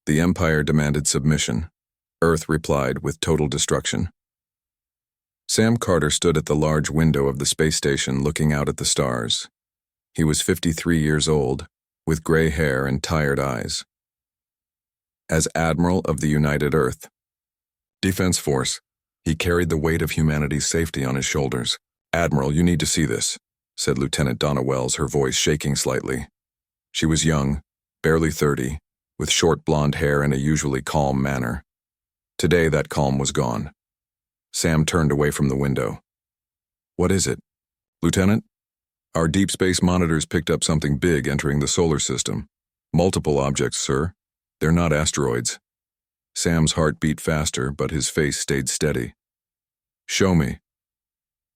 The Empire demanded submission. Earth replied with total destruction. Sam Carter stood at the large window of the space station looking out at the stars. He was 53 years old, with gray hair and tired eyes. As Admiral of the United Earth Defense Force, he carried the weight of humanity's safety on his shoulders. "Admiral, you need to see this," said Lieutenant Donna Wells, her voice shaking slightly. She was young, barely 30, with short blonde hair and a usually calm manner. Today that calm was gone. Sam turned away from the window. "What is it?" "Lieutenant, our deep space monitors picked up something big entering the solar system. Multiple objects, sir. They're not asteroids." Sam's heart beat faster, but his face stayed steady. "Show me."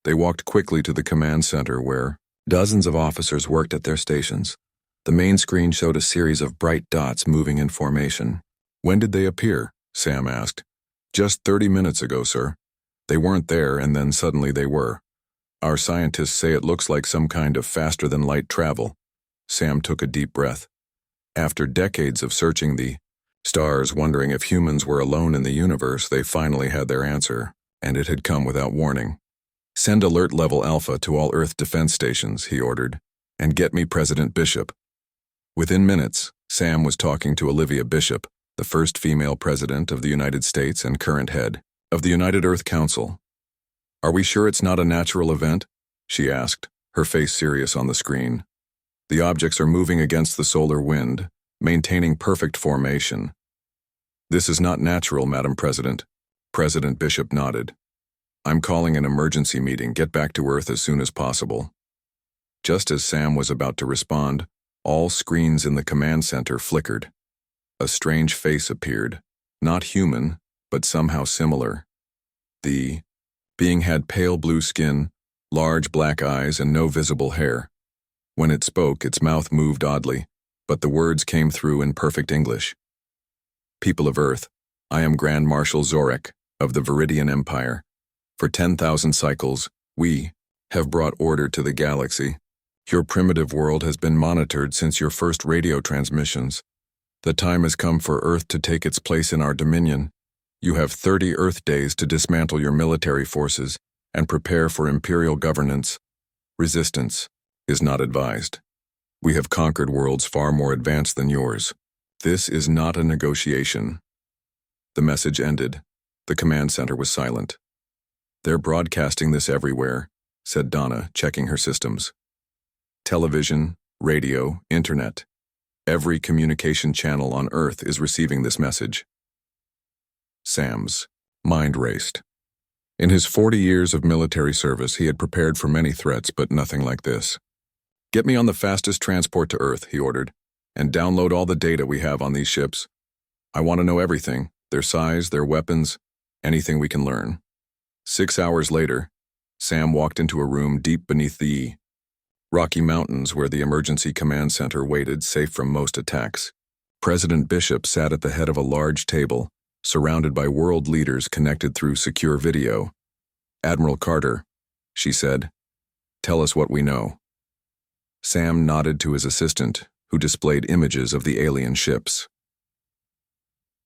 They walked quickly to the command center where dozens of officers worked at their stations. The main screen showed a series of bright dots moving in formation. "When did they appear?" Sam asked. "Just 30 minutes ago, sir. They weren't there, and then suddenly they were. Our scientists say it looks like some kind of faster-than-light travel." Sam took a deep breath. After decades of searching the stars, wondering if humans were alone in the universe, they finally had their answer, and it had come without warning. "Send alert level Alpha to all Earth defense stations," he ordered, "and get me President Bishop." Within minutes, Sam was talking to Olivia Bishop, the first female president of the United States and current head of the United Earth Council. "Are we sure it's not a natural event?" she asked, her face serious on the screen. "The objects are moving against the solar wind, maintaining perfect formation." "This is not natural, Madam President." President Bishop nodded. "I'm calling an emergency meeting. Get back to Earth as soon as possible." Just as Sam was about to respond, all screens in the command center flickered. A strange face appeared, not human, but somehow similar. The being had pale blue skin, large black eyes, and no visible hair. When it spoke, its mouth moved oddly, but the words came through in perfect English. "People of Earth, I am Grand Marshal Zorek of the Viridian Empire. For 10,000 cycles, we have brought order to the galaxy. Your primitive world has been monitored since your first radio transmissions. The time has come for Earth to take its place in our dominion. You have 30 Earth days to dismantle your military forces and prepare for imperial governance. Resistance is not advised. We have conquered worlds far more advanced than yours. This is not a negotiation." The message ended. The command center was silent. "They're broadcasting this everywhere," said Donna, checking her systems. "Television, radio, internet. Every communication channel on Earth is receiving this message." Sam's mind raced. In his 40 years of military service, he had prepared for many threats, but nothing like this. "Get me on the fastest transport to Earth," he ordered, "and download all the data we have on these ships. I want to know everything, their size, their weapons, anything we can learn." 6 hours later, Sam walked into a room deep beneath the Rocky Mountains where the emergency command center waited, safe from most attacks. President Bishop sat at the head of a large table, surrounded by world leaders connected through secure video. "Admiral Carter," she said, "tell us what we know." Sam nodded to his assistant, who displayed images of the alien ships.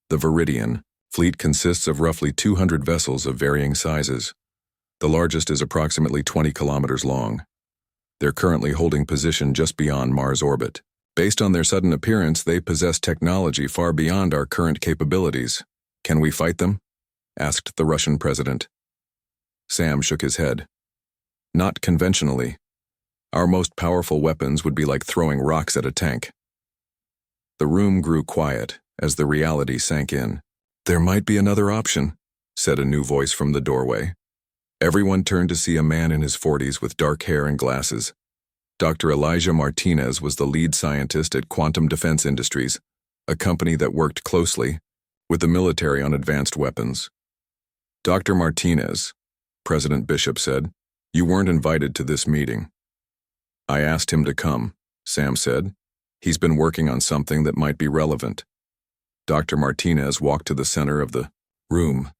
The Viridian fleet consists of roughly 200 vessels of varying sizes. The largest is approximately 20 kilometers long. They're currently holding position just beyond Mars' orbit. Based on their sudden appearance, they possess technology far beyond our current capabilities. "Can we fight them?" asked the Russian president. Sam shook his head. "Not conventionally. Our most powerful weapons would be like throwing rocks at a tank." The room grew quiet as the reality sank in. "There might be another option," said a new voice from the doorway. Everyone turned to see a man in his 40s with dark hair and glasses. Dr. Elijah Martinez was the lead scientist at Quantum Defense Industries, a company that worked closely with the military on advanced weapons. "Dr. Martinez," President Bishop said, "you weren't invited to this meeting." "I asked him to come," Sam said. "He's been working on something that might be relevant." Dr. Martinez walked to the center of the room.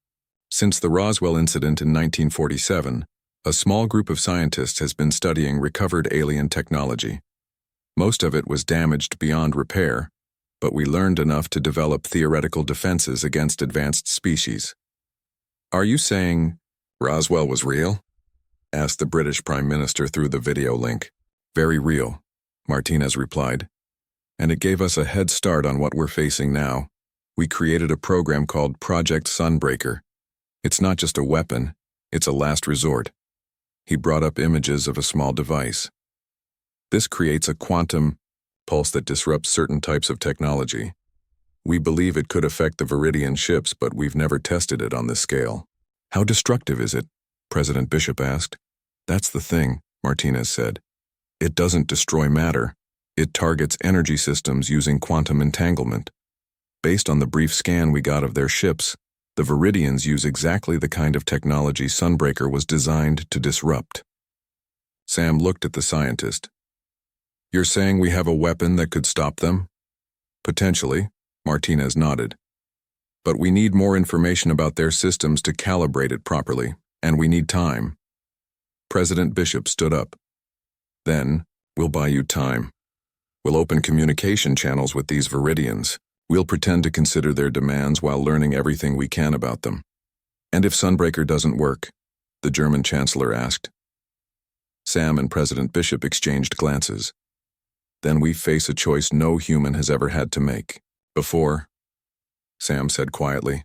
Since the Roswell incident in 1947, a small group of scientists has been studying recovered alien technology. Most of it was damaged beyond repair, but we learned enough to develop theoretical defenses against advanced species. Are you saying Roswell was real? Asked the British Prime Minister through the video link. Very real, Martinez replied. And it gave us a head start on what we're facing now. We created a program called Project Sunbreaker. It's not just a weapon, it's a last resort. He brought up images of a small device. This creates a quantum pulse that disrupts certain types of technology. We believe it could affect the Viridian ships, but we've never tested it on this scale. How destructive is it? President Bishop asked. That's the thing, Martinez said. It doesn't destroy matter. It targets energy systems using quantum entanglement. Based on the brief scan we got of their ships, the Viridians use exactly the kind of technology Sunbreaker was designed to disrupt. Sam looked at the scientist. You're saying we have a weapon that could stop them? Potentially, Martinez nodded. But we need more information about their systems to calibrate it properly, and we need time. President Bishop stood up. Then, we'll buy you time. We'll open communication channels with these Viridians. We'll pretend to consider their demands while learning everything we can about them. And if Sunbreaker doesn't work? The German Chancellor asked. Sam and President Bishop exchanged glances. Then we face a choice no human has ever had to make. Before, Sam said quietly.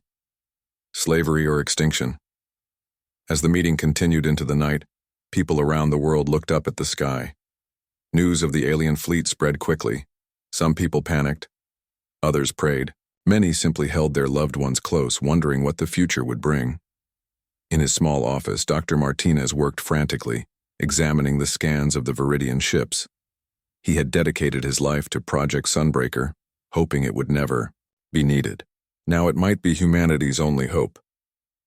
Slavery or extinction. As the meeting continued into the night, people around the world looked up at the sky. News of the alien fleet spread quickly. Some people panicked. Others prayed. Many simply held their loved ones close, wondering what the future would bring. In his small office, Dr. Martinez worked frantically, examining the scans of the Viridian ships. He had dedicated his life to Project Sunbreaker, hoping it would never be needed. Now it might be humanity's only hope.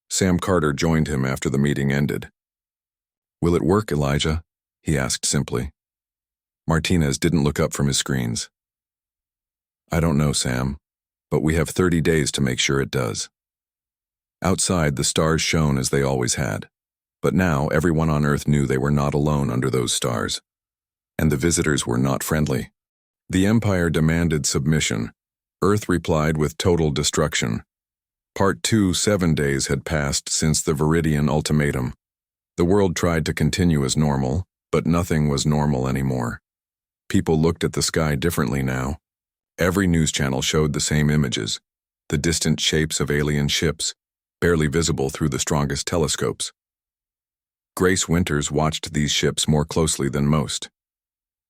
Sam Carter joined him after the meeting ended. Will it work, Elijah? He asked simply. Martinez didn't look up from his screens. I don't know, Sam, but we have 30 days to make sure it does. Outside, the stars shone as they always had. But now everyone on Earth knew they were not alone under those stars. And the visitors were not friendly. The Empire demanded submission. Earth replied with total destruction. Part 2, 7 days had passed since the Viridian ultimatum. The world tried to continue as normal, but nothing was normal anymore. People looked at the sky differently now. Every news channel showed the same images, the distant shapes of alien ships, barely visible through the strongest telescopes. Grace Winters watched these ships more closely than most.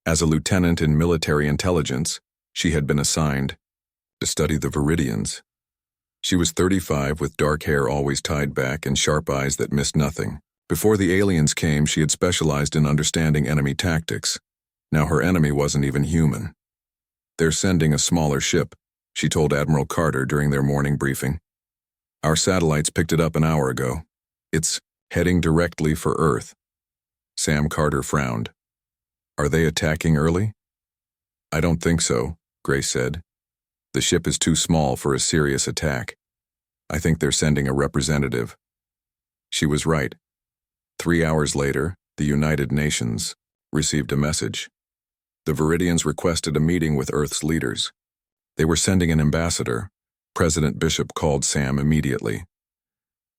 As a lieutenant in military intelligence, she had been assigned to study the Viridians. She was 35 with dark hair always tied back and sharp eyes that missed nothing. Before the aliens came, she had specialized in understanding enemy tactics. Now her enemy wasn't even human. They're sending a smaller ship, she told Admiral Carter during their morning briefing. Our satellites picked it up an hour ago. It's heading directly for Earth. Sam Carter frowned. Are they attacking early? I don't think so, Grace said. The ship is too small for a serious attack. I think they're sending a representative. She was right. 3 hours later, the United Nations received a message. The Viridians requested a meeting with Earth's leaders. They were sending an ambassador. President Bishop called Sam immediately.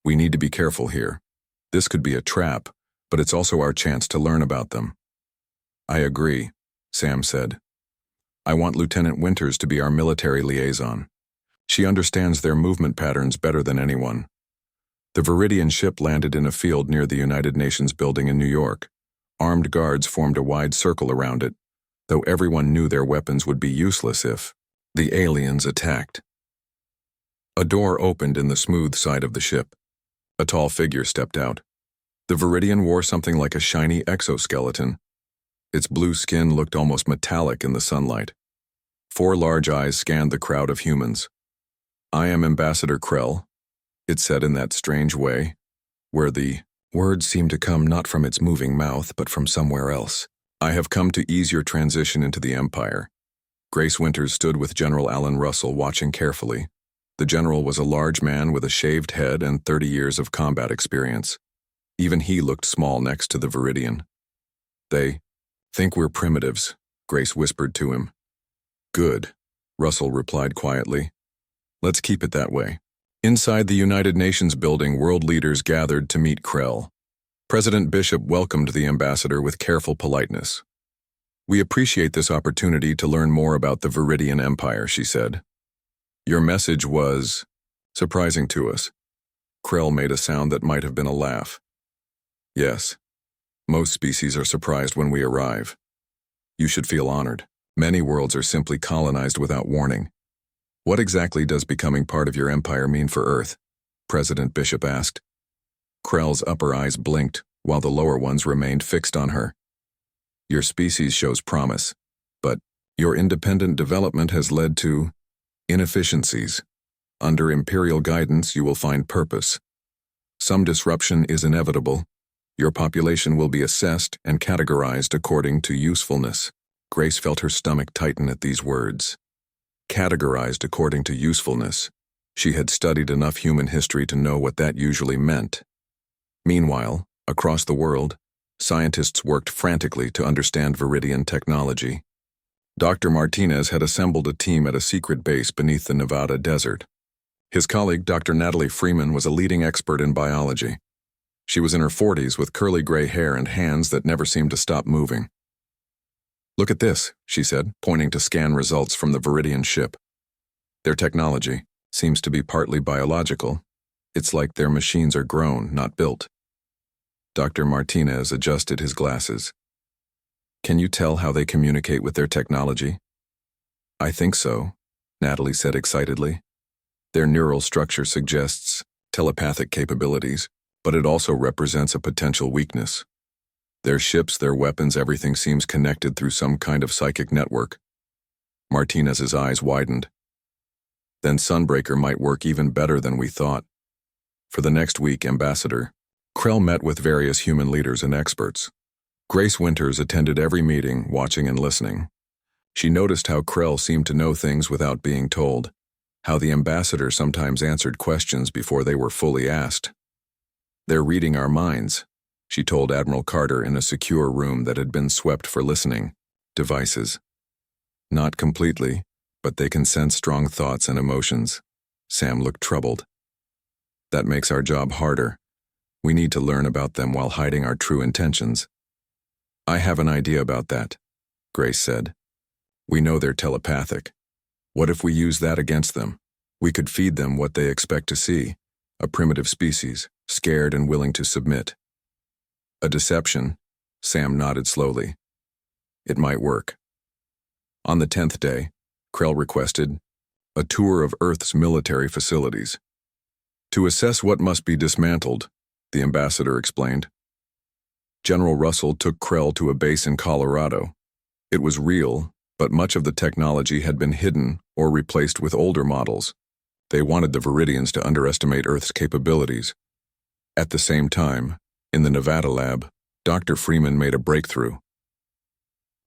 We need to be careful here. This could be a trap, but it's also our chance to learn about them. I agree, Sam said. I want Lieutenant Winters to be our military liaison. She understands their movement patterns better than anyone. The Viridian ship landed in a field near the United Nations building in New York. Armed guards formed a wide circle around it, though everyone knew their weapons would be useless if the aliens attacked. A door opened in the smooth side of the ship. A tall figure stepped out. The Viridian wore something like a shiny exoskeleton. Its blue skin looked almost metallic in the sunlight. 4 large eyes scanned the crowd of humans. I am Ambassador Krell, it said in that strange way, where the words seemed to come not from its moving mouth but from somewhere else. I have come to ease your transition into the Empire. Grace Winters stood with General Alan Russell watching carefully. The general was a large man with a shaved head and 30 years of combat experience. Even he looked small next to the Viridian. They think we're primitives, Grace whispered to him. Good, Russell replied quietly. Let's keep it that way. Inside the United Nations building, world leaders gathered to meet Krell. President Bishop welcomed the ambassador with careful politeness. We appreciate this opportunity to learn more about the Viridian Empire, she said. Your message was surprising to us. Krell made a sound that might have been a laugh. Yes, most species are surprised when we arrive. You should feel honored. Many worlds are simply colonized without warning. What exactly does becoming part of your empire mean for Earth? President Bishop asked. Krell's upper eyes blinked, while the lower ones remained fixed on her. Your species shows promise, but your independent development has led to inefficiencies. Under Imperial guidance, you will find purpose. Some disruption is inevitable. Your population will be assessed and categorized according to usefulness. Grace felt her stomach tighten at these words. Categorized according to usefulness. She had studied enough human history to know what that usually meant. Meanwhile, across the world, scientists worked frantically to understand Viridian technology. Dr. Martinez had assembled a team at a secret base beneath the Nevada desert. His colleague, Dr. Natalie Freeman, was a leading expert in biology. She was in her 40s with curly gray hair and hands that never seemed to stop moving. Look at this, she said, pointing to scan results from the Viridian ship. Their technology seems to be partly biological. It's like their machines are grown, not built. Dr. Martinez adjusted his glasses. Can you tell how they communicate with their technology? I think so, Natalie said excitedly. Their neural structure suggests telepathic capabilities, but it also represents a potential weakness. Their ships, their weapons, everything seems connected through some kind of psychic network. Martinez's eyes widened. Then Sunbreaker might work even better than we thought. For the next week, Ambassador Krell met with various human leaders and experts. Grace Winters attended every meeting, watching and listening. She noticed how Krell seemed to know things without being told, how the ambassador sometimes answered questions before they were fully asked. They're reading our minds, she told Admiral Carter in a secure room that had been swept for listening devices. Not completely, but they can sense strong thoughts and emotions. Sam looked troubled. That makes our job harder. We need to learn about them while hiding our true intentions. I have an idea about that, Grace said. We know they're telepathic. What if we use that against them? We could feed them what they expect to see, a primitive species, scared and willing to submit. A deception, Sam nodded slowly. It might work. On the 10th day, Krell requested a tour of Earth's military facilities. To assess what must be dismantled, the ambassador explained. General Russell took Krell to a base in Colorado. It was real, but much of the technology had been hidden or replaced with older models. They wanted the Viridians to underestimate Earth's capabilities. At the same time, in the Nevada lab, Dr. Freeman made a breakthrough.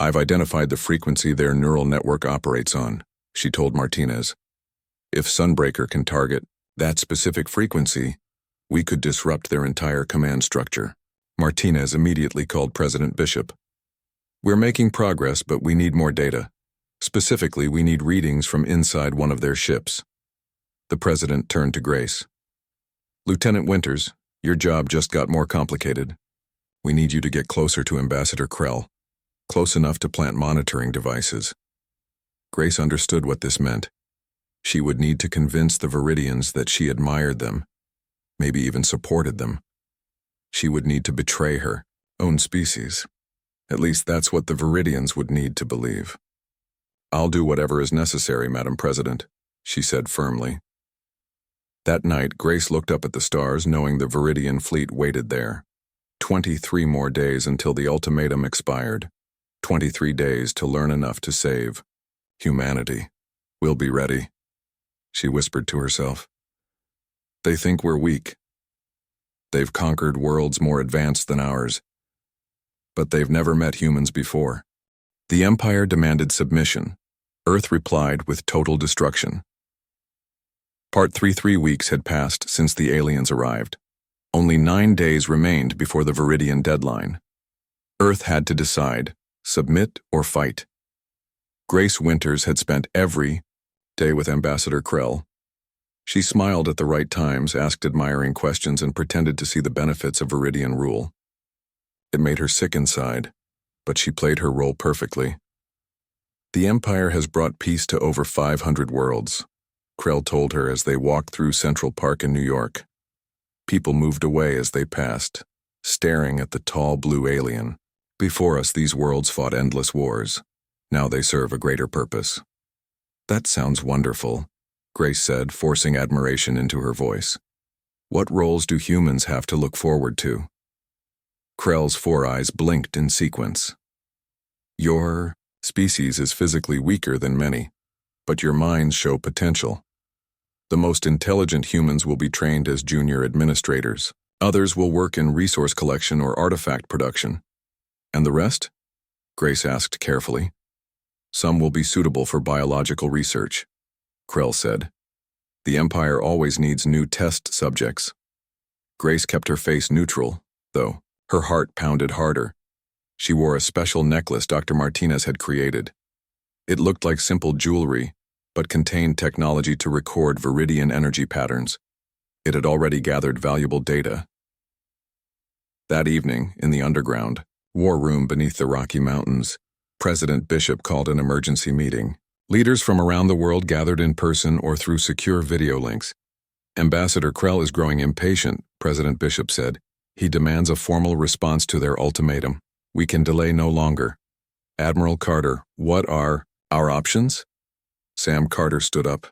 I've identified the frequency their neural network operates on, she told Martinez. If Sunbreaker can target that specific frequency, we could disrupt their entire command structure. Martinez immediately called President Bishop. We're making progress, but we need more data. Specifically, we need readings from inside one of their ships. The president turned to Grace. Lieutenant Winters, your job just got more complicated. We need you to get closer to Ambassador Krell, close enough to plant monitoring devices. Grace understood what this meant. She would need to convince the Viridians that she admired them, maybe even supported them. She would need to betray her own species. At least that's what the Viridians would need to believe. I'll do whatever is necessary, Madam President, she said firmly. That night, Grace looked up at the stars, knowing the Viridian fleet waited there. 23 more days until the ultimatum expired. 23 days to learn enough to save humanity. We'll be ready, she whispered to herself. They think we're weak. They've conquered worlds more advanced than ours, but they've never met humans before. The Empire demanded submission. Earth replied with total destruction. Part 3 weeks had passed since the aliens arrived. Only 9 days remained before the Viridian deadline. Earth had to decide, submit or fight. Grace Winters had spent every Day with Ambassador Krell. She smiled at the right times, asked admiring questions, and pretended to see the benefits of Viridian rule. It made her sick inside, but she played her role perfectly. The Empire has brought peace to over 500 worlds, Krell told her as they walked through Central Park in New York. People moved away as they passed, staring at the tall blue alien. Before us, these worlds fought endless wars. Now they serve a greater purpose. That sounds wonderful, Grace said, forcing admiration into her voice. What roles do humans have to look forward to? Krell's four eyes blinked in sequence. Your species is physically weaker than many, but your minds show potential. The most intelligent humans will be trained as junior administrators. Others will work in resource collection or artifact production. And the rest? Grace asked carefully. Some will be suitable for biological research, Krell said. The Empire always needs new test subjects. Grace kept her face neutral, though. Her heart pounded harder. She wore a special necklace Dr. Martinez had created. It looked like simple jewelry, but contained technology to record Viridian energy patterns. It had already gathered valuable data. That evening, in the underground war room beneath the Rocky Mountains, President Bishop called an emergency meeting. Leaders from around the world gathered in person or through secure video links. Ambassador Krell is growing impatient, President Bishop said. He demands a formal response to their ultimatum. We can delay no longer. Admiral Carter, what are our options? Sam Carter stood up.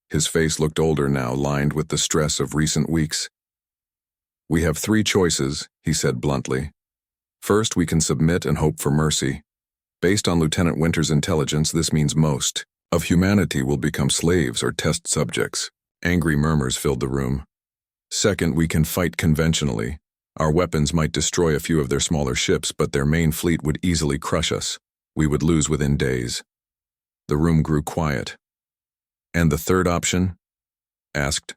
His face looked older now, lined with the stress of recent weeks. We have three choices, he said bluntly. First, we can submit and hope for mercy. Based on Lieutenant Winter's intelligence, this means most of humanity will become slaves or test subjects. Angry murmurs filled the room. Second, we can fight conventionally. Our weapons might destroy a few of their smaller ships, but their main fleet would easily crush us. We would lose within days. The room grew quiet. And the third option? Asked.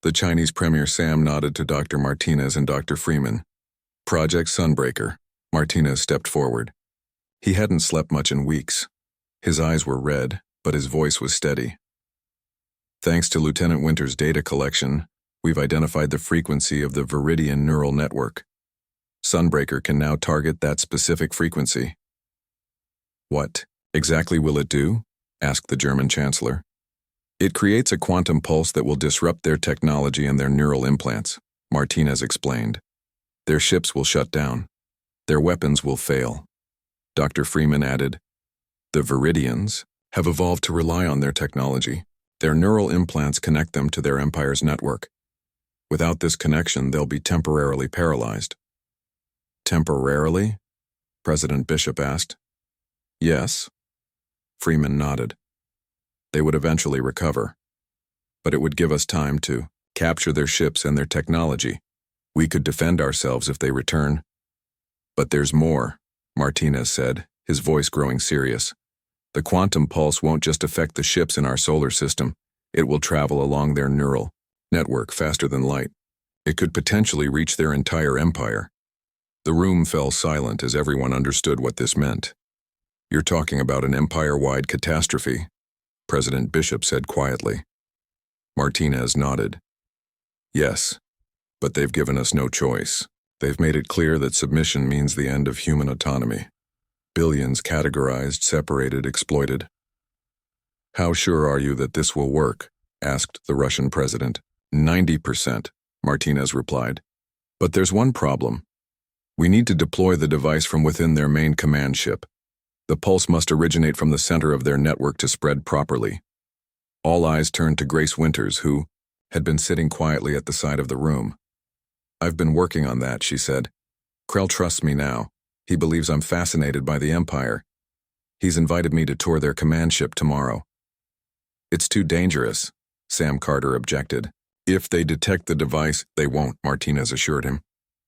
The Chinese Premier Sam nodded to Dr. Martinez and Dr. Freeman. Project Sunbreaker. Martinez stepped forward. He hadn't slept much in weeks. His eyes were red, but his voice was steady. Thanks to Lieutenant Winter's data collection, we've identified the frequency of the Viridian neural network. Sunbreaker can now target that specific frequency. What exactly will it do? Asked the German Chancellor. It creates a quantum pulse that will disrupt their technology and their neural implants, Martinez explained. Their ships will shut down. Their weapons will fail. Dr. Freeman added, the Viridians have evolved to rely on their technology. Their neural implants connect them to their Empire's network. Without this connection, they'll be temporarily paralyzed. Temporarily? President Bishop asked. Yes. Freeman nodded. They would eventually recover. But it would give us time to capture their ships and their technology. We could defend ourselves if they return. But there's more, Martinez said, his voice growing serious. The quantum pulse won't just affect the ships in our solar system. It will travel along their neural network faster than light. It could potentially reach their entire empire. The room fell silent as everyone understood what this meant. You're talking about an empire-wide catastrophe, President Bishop said quietly. Martinez nodded. Yes, but they've given us no choice. They've made it clear that submission means the end of human autonomy. Billions categorized, separated, exploited. How sure are you that this will work? Asked the Russian president. 90%, Martinez replied. But there's one problem. We need to deploy the device from within their main command ship. The pulse must originate from the center of their network to spread properly. All eyes turned to Grace Winters, who had been sitting quietly at the side of the room. I've been working on that, she said. Krell trusts me now. He believes I'm fascinated by the Empire. He's invited me to tour their command ship tomorrow. It's too dangerous, Sam Carter objected. If they detect the device, they won't, Martinez assured him.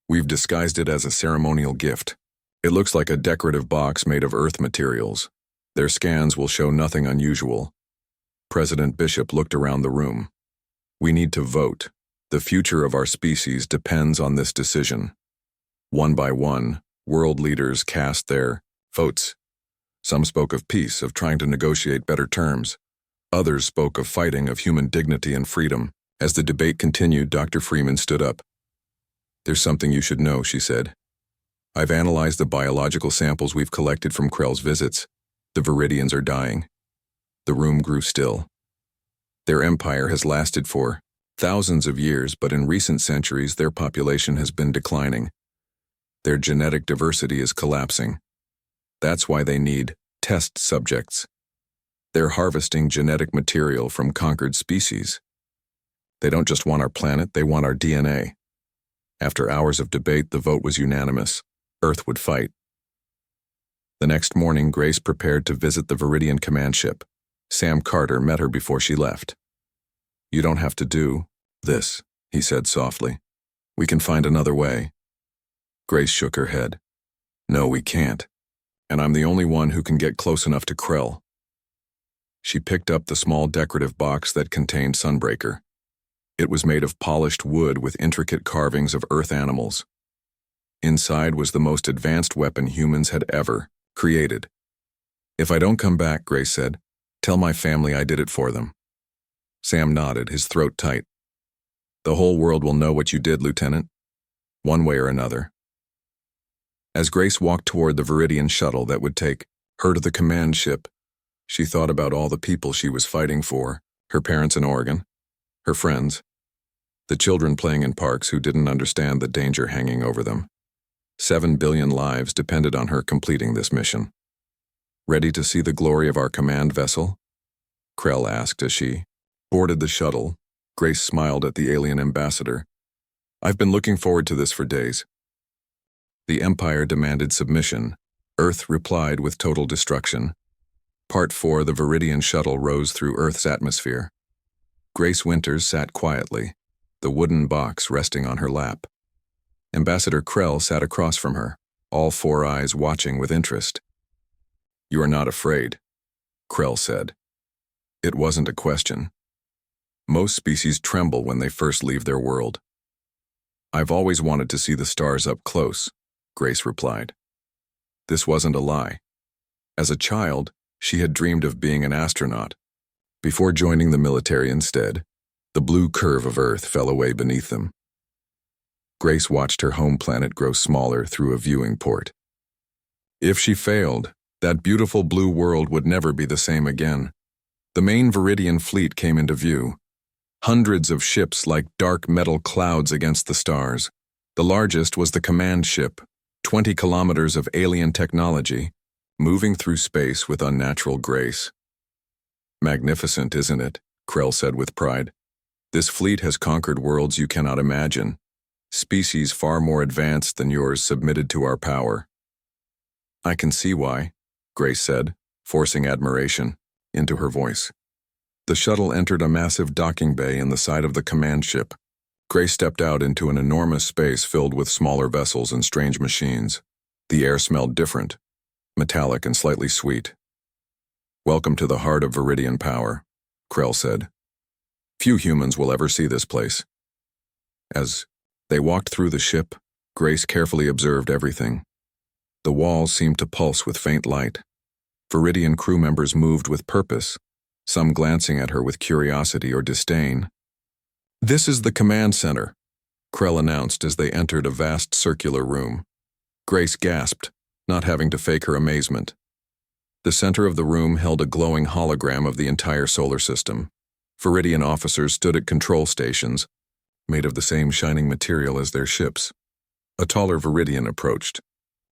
We've disguised it as a ceremonial gift. It looks like a decorative box made of Earth materials. Their scans will show nothing unusual. President Bishop looked around the room. We need to vote. The future of our species depends on this decision. One by one, world leaders cast their votes. Some spoke of peace, of trying to negotiate better terms. Others spoke of fighting, of human dignity and freedom. As the debate continued, Dr. Freeman stood up. "There's something you should know," she said. "I've analyzed the biological samples we've collected from Krell's visits. The Viridians are dying." The room grew still. Their empire has lasted for thousands of years, but in recent centuries their population has been declining. Their genetic diversity is collapsing. That's why they need test subjects. They're harvesting genetic material from conquered species. They don't just want our planet, they want our DNA. After hours of debate, the vote was unanimous. Earth would fight. The next morning, Grace prepared to visit the Viridian command ship. Sam Carter met her before she left. "You don't have to do this," he said softly. "We can find another way." Grace shook her head. "No, we can't. And I'm the only one who can get close enough to Krell." She picked up the small decorative box that contained Sunbreaker. It was made of polished wood with intricate carvings of Earth animals. Inside was the most advanced weapon humans had ever created. "If I don't come back," Grace said, "tell my family I did it for them." Sam nodded, his throat tight. "The whole world will know what you did, Lieutenant, one way or another." As Grace walked toward the Viridian shuttle that would take her to the command ship, she thought about all the people she was fighting for, her parents in Oregon, her friends, the children playing in parks who didn't understand the danger hanging over them. 7 billion lives depended on her completing this mission. "Ready to see the glory of our command vessel?" Krell asked as she boarded the shuttle. Grace smiled at the alien ambassador. "I've been looking forward to this for days." The Empire demanded submission. Earth replied with total destruction. Part 4, the Viridian shuttle rose through Earth's atmosphere. Grace Winters sat quietly, the wooden box resting on her lap. Ambassador Krell sat across from her, all 4 eyes watching with interest. "You are not afraid," Krell said. It wasn't a question. Most species tremble when they first leave their world. "I've always wanted to see the stars up close," Grace replied. This wasn't a lie. As a child, she had dreamed of being an astronaut. Before joining the military instead, the blue curve of Earth fell away beneath them. Grace watched her home planet grow smaller through a viewing port. If she failed, that beautiful blue world would never be the same again. The main Viridian fleet came into view. Hundreds of ships like dark metal clouds against the stars. The largest was the command ship, 20 kilometers of alien technology, moving through space with unnatural grace. "Magnificent, isn't it?" Krell said with pride. "This fleet has conquered worlds you cannot imagine. Species far more advanced than yours submitted to our power." "I can see why," Grace said, forcing admiration into her voice. The shuttle entered a massive docking bay in the side of the command ship. Grace stepped out into an enormous space filled with smaller vessels and strange machines. The air smelled different, metallic and slightly sweet. "Welcome to the heart of Viridian power," Krell said. "Few humans will ever see this place." As they walked through the ship, Grace carefully observed everything. The walls seemed to pulse with faint light. Viridian crew members moved with purpose, some glancing at her with curiosity or disdain. "This is the command center," Krell announced as they entered a vast circular room. Grace gasped, not having to fake her amazement. The center of the room held a glowing hologram of the entire solar system. Viridian officers stood at control stations, made of the same shining material as their ships. A taller Viridian approached.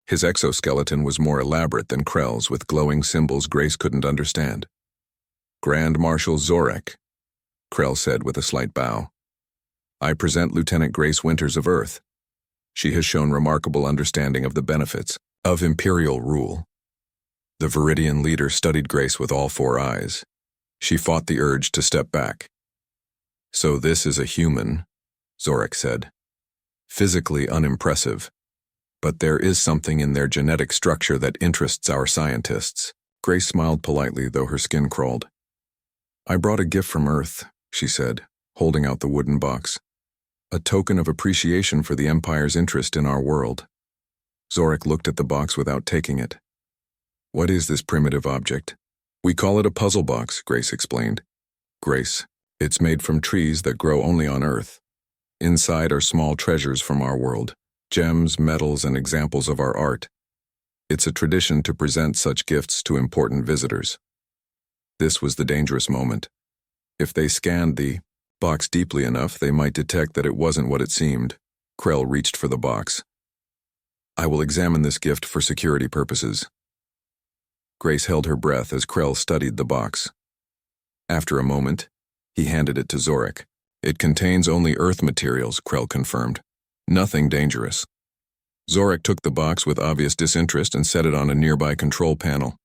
His exoskeleton was more elaborate than Krell's, with glowing symbols Grace couldn't understand. "Grand Marshal Zorek," Krell said with a slight bow. "I present Lieutenant Grace Winters of Earth. She has shown remarkable understanding of the benefits of Imperial rule." The Viridian leader studied Grace with all 4 eyes. She fought the urge to step back. "So this is a human," Zorek said. "Physically unimpressive. But there is something in their genetic structure that interests our scientists." Grace smiled politely, though her skin crawled. "I brought a gift from Earth," she said, holding out the wooden box. "A token of appreciation for the Empire's interest in our world." Zorek looked at the box without taking it. "What is this primitive object?" We call it a puzzle box, Grace explained. Grace, it's made from trees that grow only on Earth. Inside are small treasures from our world, gems, metals, and examples of our art. It's a tradition to present such gifts to important visitors. This was the dangerous moment. If they scanned the box deeply enough, they might detect that it wasn't what it seemed. Krell reached for the box. I will examine this gift for security purposes. Grace held her breath as Krell studied the box. After a moment, he handed it to Zorik. It contains only Earth materials, Krell confirmed. Nothing dangerous. Zorik took the box with obvious disinterest and set it on a nearby control panel.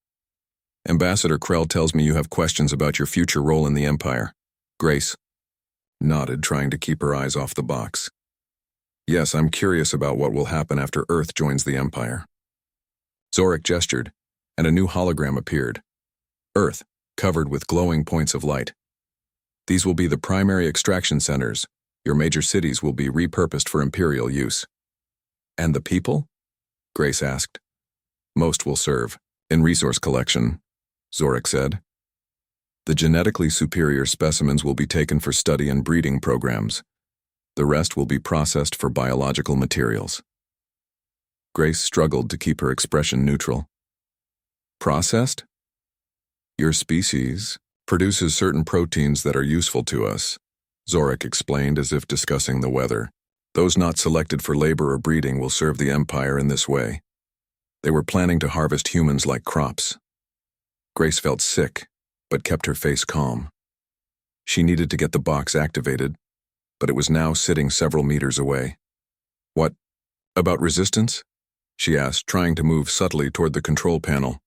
Ambassador Krell tells me you have questions about your future role in the Empire. Grace nodded, trying to keep her eyes off the box. Yes, I'm curious about what will happen after Earth joins the Empire. Zorik gestured, and a new hologram appeared. Earth, covered with glowing points of light. These will be the primary extraction centers. Your major cities will be repurposed for Imperial use. And the people? Grace asked. Most will serve in resource collection, Zorik said. The genetically superior specimens will be taken for study and breeding programs. The rest will be processed for biological materials. Grace struggled to keep her expression neutral. Processed? Your species produces certain proteins that are useful to us, Zorik explained as if discussing the weather. Those not selected for labor or breeding will serve the Empire in this way. They were planning to harvest humans like crops. Grace felt sick, but kept her face calm. She needed to get the box activated, but it was now sitting several meters away. What about resistance? She asked, trying to move subtly toward the control panel.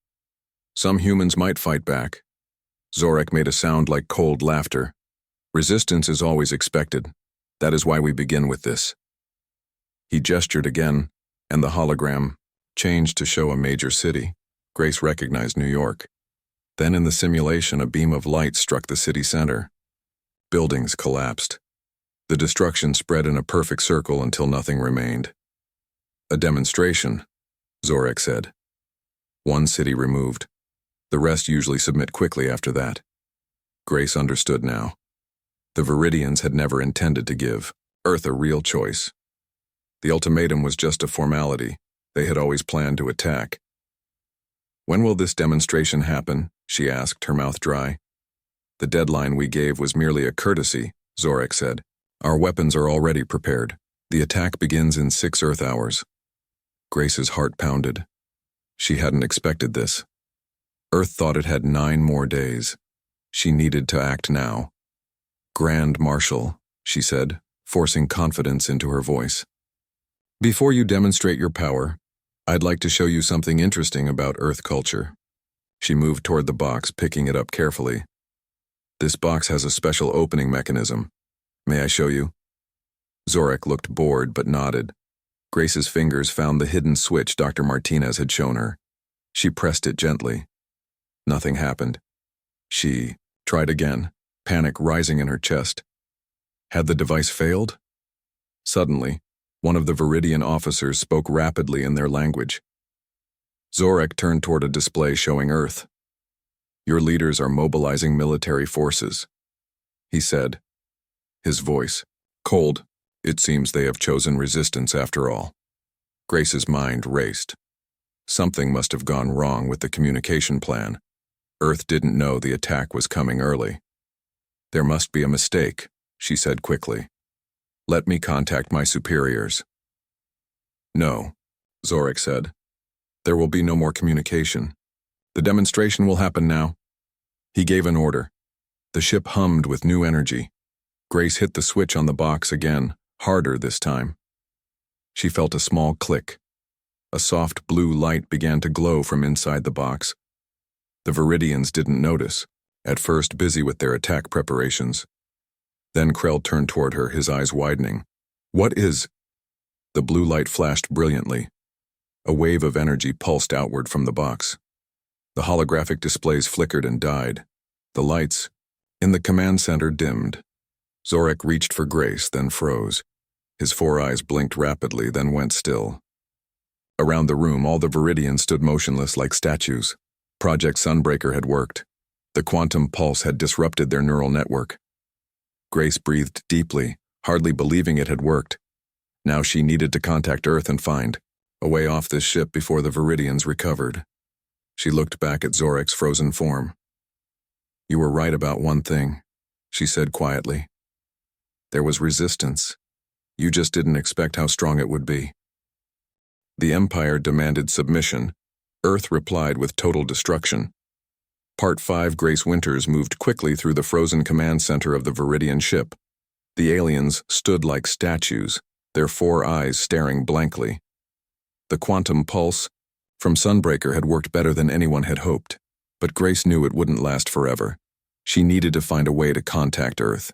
Some humans might fight back. Zorik made a sound like cold laughter. Resistance is always expected. That is why we begin with this. He gestured again, and the hologram changed to show a major city. Grace recognized New York. Then in the simulation, a beam of light struck the city center. Buildings collapsed. The destruction spread in a perfect circle until nothing remained. A demonstration, Zorik said. One city removed. The rest usually submit quickly after that. Grace understood now. The Viridians had never intended to give Earth a real choice. The ultimatum was just a formality. They had always planned to attack. When will this demonstration happen? She asked, her mouth dry. The deadline we gave was merely a courtesy, Zorik said. Our weapons are already prepared. The attack begins in 6 Earth hours. Grace's heart pounded. She hadn't expected this. Earth thought it had 9 more days. She needed to act now. Grand Marshal, she said, forcing confidence into her voice. Before you demonstrate your power, I'd like to show you something interesting about Earth culture. She moved toward the box, picking it up carefully. This box has a special opening mechanism. May I show you? Zorik looked bored but nodded. Grace's fingers found the hidden switch Dr. Martinez had shown her. She pressed it gently. Nothing happened. She tried again, panic rising in her chest. Had the device failed? Suddenly, one of the Viridian officers spoke rapidly in their language. Zorik turned toward a display showing Earth. Your leaders are mobilizing military forces, he said. His voice, cold. It seems they have chosen resistance after all. Grace's mind raced. Something must have gone wrong with the communication plan. Earth didn't know the attack was coming early. There must be a mistake, she said quickly. Let me contact my superiors. No, Zorik said. There will be no more communication. The demonstration will happen now. He gave an order. The ship hummed with new energy. Grace hit the switch on the box again, harder this time. She felt a small click. A soft blue light began to glow from inside the box. The Viridians didn't notice, at first busy with their attack preparations. Then Krell turned toward her, his eyes widening. What is? The blue light flashed brilliantly. A wave of energy pulsed outward from the box. The holographic displays flickered and died. The lights in the command center dimmed. Zorik reached for Grace, then froze. His 4 eyes blinked rapidly, then went still. Around the room, all the Viridians stood motionless like statues. Project Sunbreaker had worked. The quantum pulse had disrupted their neural network. Grace breathed deeply, hardly believing it had worked. Now she needed to contact Earth and find a way off this ship before the Viridians recovered. She looked back at Zorek's frozen form. "You were right about one thing," she said quietly. "There was resistance. You just didn't expect how strong it would be." The Empire demanded submission. Earth replied with total destruction. Part 5 Grace Winters moved quickly through the frozen command center of the Viridian ship. The aliens stood like statues, their 4 eyes staring blankly. The quantum pulse from Sunbreaker had worked better than anyone had hoped, but Grace knew it wouldn't last forever. She needed to find a way to contact Earth.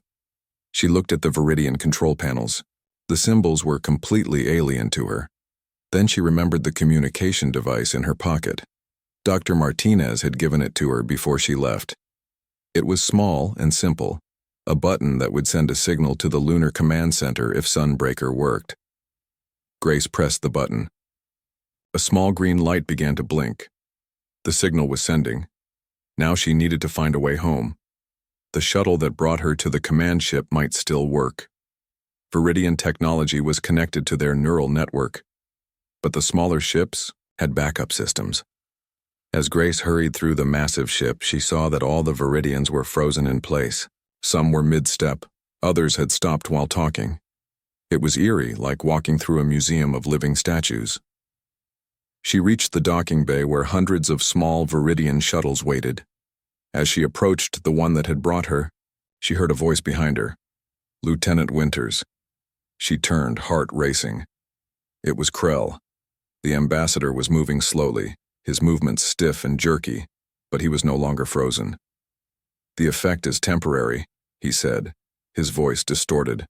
She looked at the Viridian control panels. The symbols were completely alien to her. Then she remembered the communication device in her pocket. Dr. Martinez had given it to her before she left. It was small and simple, a button that would send a signal to the lunar command center if Sunbreaker worked. Grace pressed the button. A small green light began to blink. The signal was sending. Now she needed to find a way home. The shuttle that brought her to the command ship might still work. Viridian technology was connected to their neural network, but the smaller ships had backup systems. As Grace hurried through the massive ship, she saw that all the Viridians were frozen in place. Some were mid-step, others had stopped while talking. It was eerie, like walking through a museum of living statues. She reached the docking bay where hundreds of small Viridian shuttles waited. As she approached the one that had brought her, she heard a voice behind her. Lieutenant Winters. She turned, heart racing. It was Krell. The ambassador was moving slowly, his movements stiff and jerky, but he was no longer frozen. "The effect is temporary," he said, his voice distorted.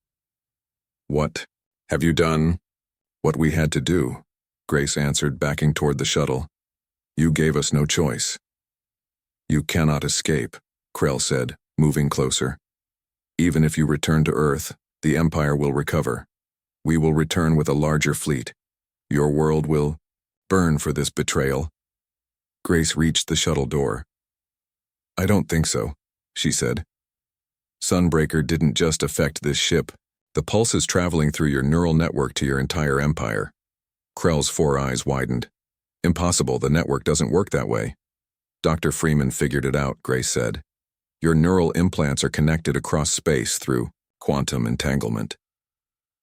"What have you done?" "What we had to do," Grace answered, backing toward the shuttle. "You gave us no choice." "You cannot escape," Krell said, moving closer. "Even if you return to Earth, the Empire will recover. We will return with a larger fleet. Your world will burn for this betrayal." Grace reached the shuttle door. "I don't think so," she said. "Sunbreaker didn't just affect this ship. The pulse is traveling through your neural network to your entire empire." Krell's 4 eyes widened. "Impossible, the network doesn't work that way." "Dr. Freeman figured it out," Grace said. "Your neural implants are connected across space through quantum entanglement.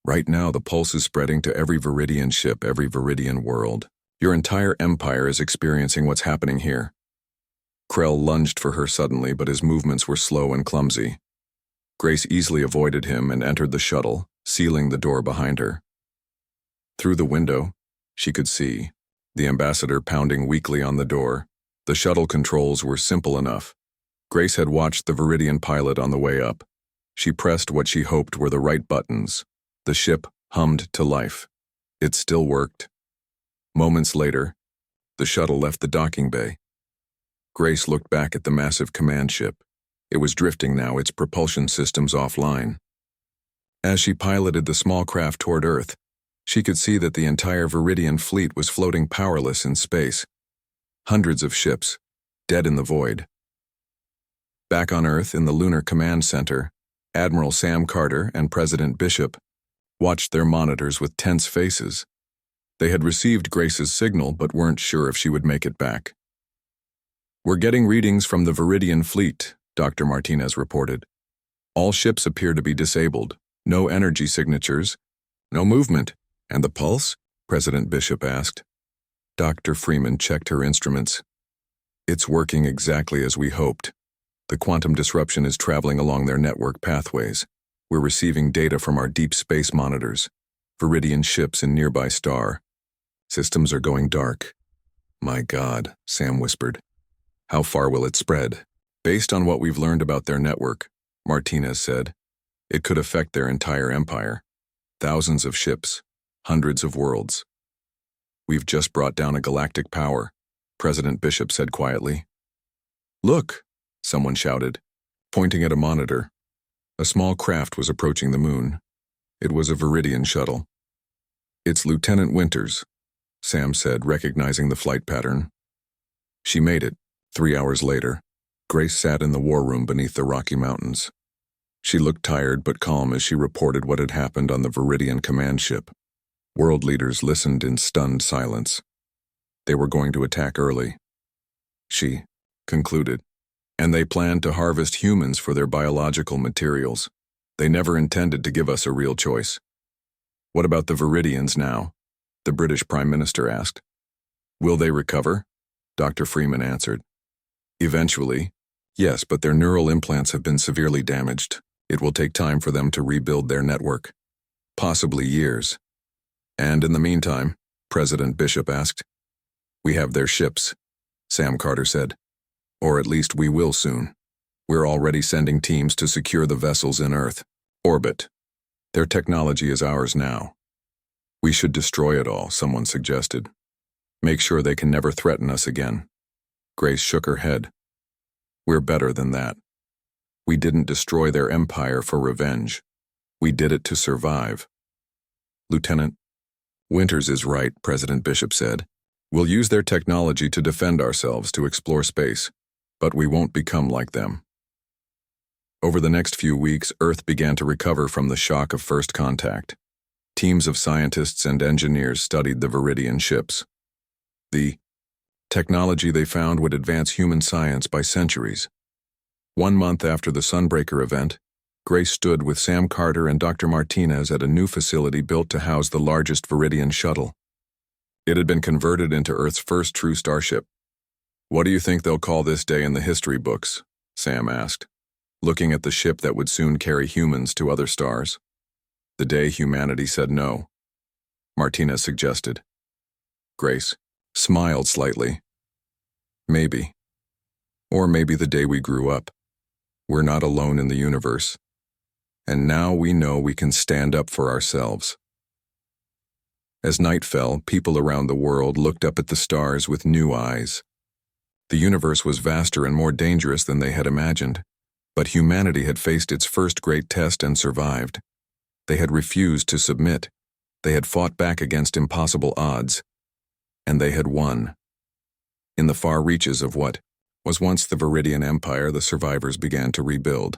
Right now, the pulse is spreading to every Viridian ship, every Viridian world. Your entire empire is experiencing what's happening here." Krell lunged for her suddenly, but his movements were slow and clumsy. Grace easily avoided him and entered the shuttle, sealing the door behind her. Through the window, she could see the ambassador pounding weakly on the door. The shuttle controls were simple enough. Grace had watched the Viridian pilot on the way up. She pressed what she hoped were the right buttons. The ship hummed to life. It still worked. Moments later, the shuttle left the docking bay. Grace looked back at the massive command ship. It was drifting now, its propulsion systems offline. As she piloted the small craft toward Earth, she could see that the entire Viridian fleet was floating powerless in space. Hundreds of ships, dead in the void. Back on Earth, in the Lunar Command Center, Admiral Sam Carter and President Bishop watched their monitors with tense faces. They had received Grace's signal but weren't sure if she would make it back. "We're getting readings from the Viridian fleet," Dr. Martinez reported. "All ships appear to be disabled. No energy signatures, no movement." "And the pulse?" President Bishop asked. Dr. Freeman checked her instruments. "It's working exactly as we hoped. The quantum disruption is traveling along their network pathways. We're receiving data from our deep space monitors. Viridian ships in nearby star. Systems are going dark." "My God," Sam whispered. "How far will it spread?" "Based on what we've learned about their network," Martinez said, "it could affect their entire empire. Thousands of ships, hundreds of worlds." "We've just brought down a galactic power," President Bishop said quietly. "Look," someone shouted, pointing at a monitor. A small craft was approaching the moon. It was a Viridian shuttle. "It's Lieutenant Winters," Sam said, recognizing the flight pattern. "She made it, 3 hours later." Grace sat in the war room beneath the Rocky Mountains. She looked tired but calm as she reported what had happened on the Viridian command ship. World leaders listened in stunned silence. They were going to attack early. She concluded. And they planned to harvest humans for their biological materials. They never intended to give us a real choice. What about the Viridians now? The British Prime Minister asked. Will they recover? Dr. Freeman answered. Eventually, yes, but their neural implants have been severely damaged. It will take time for them to rebuild their network. Possibly years. And in the meantime, President Bishop asked. We have their ships, Sam Carter said. Or at least we will soon. We're already sending teams to secure the vessels in Earth orbit. Their technology is ours now. We should destroy it all, someone suggested. Make sure they can never threaten us again. Grace shook her head. We're better than that. We didn't destroy their empire for revenge. We did it to survive. Lieutenant Winters is right, President Bishop said. We'll use their technology to defend ourselves, to explore space, but we won't become like them. Over the next few weeks, Earth began to recover from the shock of first contact. Teams of scientists and engineers studied the Viridian ships. The technology they found would advance human science by centuries. 1 month after the Sunbreaker event, Grace stood with Sam Carter and Dr. Martinez at a new facility built to house the largest Viridian shuttle. It had been converted into Earth's first true starship. What do you think they'll call this day in the history books? Sam asked, looking at the ship that would soon carry humans to other stars. The day humanity said no, Martinez suggested. Grace smiled slightly. Maybe. Or maybe the day we grew up. We're not alone in the universe. And now we know we can stand up for ourselves. As night fell, people around the world looked up at the stars with new eyes. The universe was vaster and more dangerous than they had imagined, but humanity had faced its first great test and survived. They had refused to submit. They had fought back against impossible odds. And they had won. In the far reaches of what was once the Viridian Empire, the survivors began to rebuild.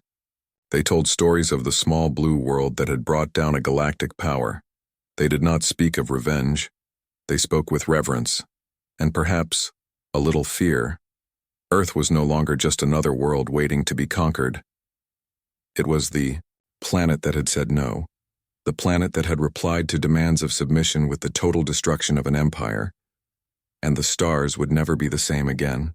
They told stories of the small blue world that had brought down a galactic power. They did not speak of revenge. They spoke with reverence, and perhaps a little fear. Earth was no longer just another world waiting to be conquered. It was the planet that had said no, the planet that had replied to demands of submission with the total destruction of an empire, and the stars would never be the same again.